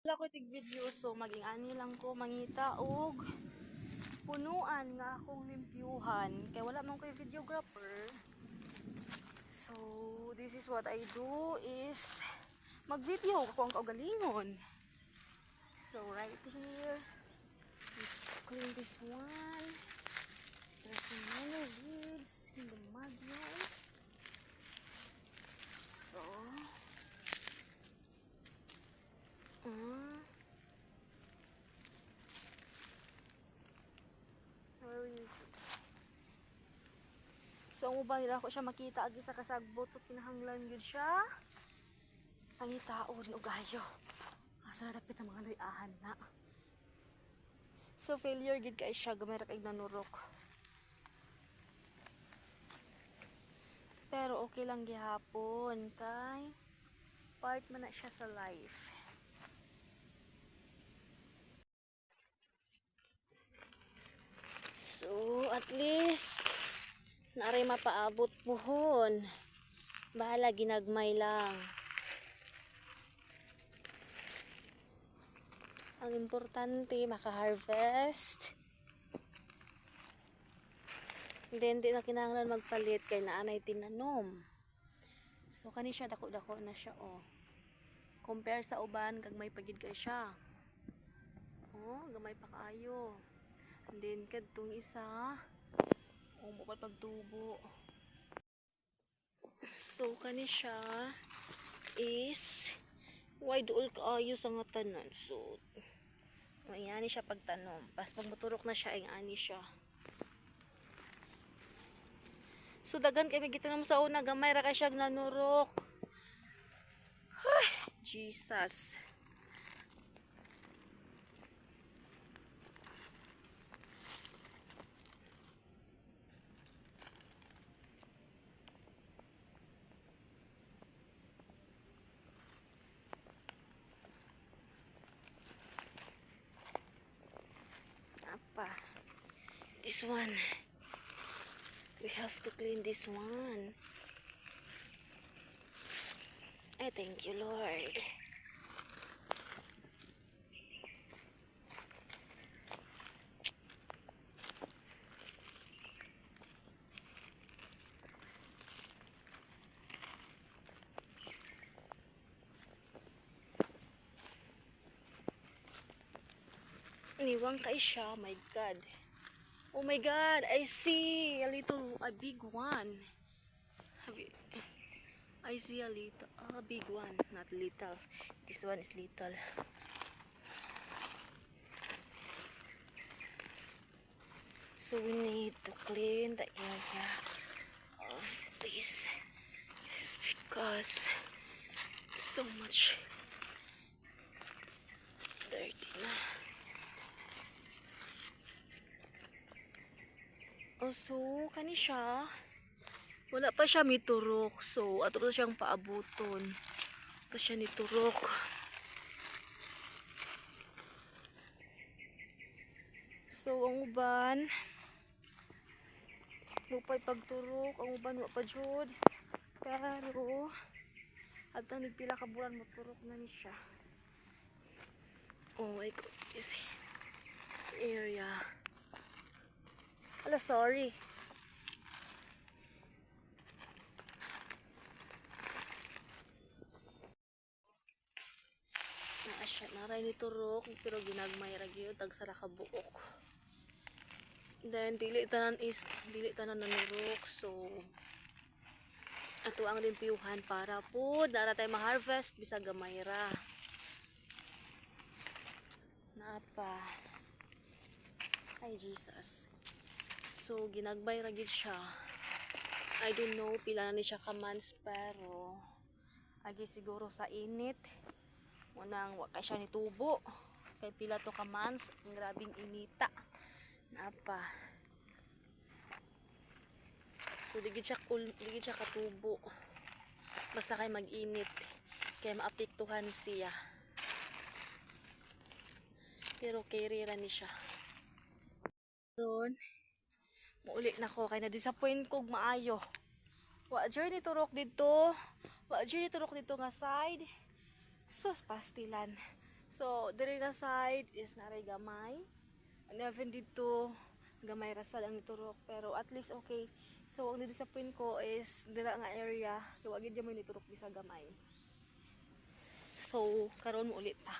Wala ko tig video, so maging ani lang ko mangita og punuan nga akong limpyuhan kay wala man ko'y videographer. So this is what I do is mag-video ako ang kaugalingon. So right here, let's clean this one. There's some minor weeds in the mud here. So where is it? So ang uban nila ko siya makita agi sa kasagbot, so pinahanglan gyud siya. Pangitaon og gayo. Asa dapit ang mga luyahan na. So failure gid kay siya, gamay ra kay nanurok. Pero okay lang gihapon kay part man na siya sa life. So at least naray mapaabot puhon. Bahala ginagmay lang. Ang importante maka-harvest. Then di na kinahanglan magpalit kay naanay tinanom. So kani siya dako-dako na siya oh. Compare sa uban kag may pagid kay siya. Oh, gamay pa kaayo. And then kadtong isa, oh mo pagtubo. So kani siya is wide all kaayo sa nga tanan. So mayani siya pagtanom. Pas pag maturok na siya ay ani siya. So dagan kay gitanom sa una, gamay ra kay siya nanurok. Ay, Jesus. Apa? This one. We have to clean this one. I thank you, Lord. Niwang kay siya, my God. Oh my God, I see a big one. I see a big one, not little. This one is little. So we need to clean the area of this because so much dirty na. Also, kani siya, wala pa siya miturok. So, ato pa siyang paabuton. Pa siya niturok. So, ang uban, lupay pagturok. Ang uban, wala pa jud. Pero, at ang nagpila ka bulan, maturok na ni siya. Oh my God, this area. Ala, sorry. Naray ni turok pero ginagmay ra gyud tag sara ka buok. Then dili tanan nanurok, so ato ang limpyuhan para po dara tay ma-harvest bisag gamay ra. Naapa. Ay Jesus. So ginagmay ra gyud siya. I don't know pila na ni siya ka months pero agi siguro sa init. Unang wakay siya ni tubo kay pila to ka months, ang grabing inita. Naapa. So digid siya katubo. Basta kay mag-init kay maapektuhan siya. Pero carry ra ni siya. Ron, muuli na ko kay na-disappoint kog maayo. Wa journey turok dito. Wa journey turok dito nga side. Sus pastilan. So, diri nga side is naray gamay. And even dito, gamay rasad ang niturok. Pero at least okay. So, ang disappoint ko is dira nga area. So, agad mo niturok di sa gamay. So, karon mo ulit ta.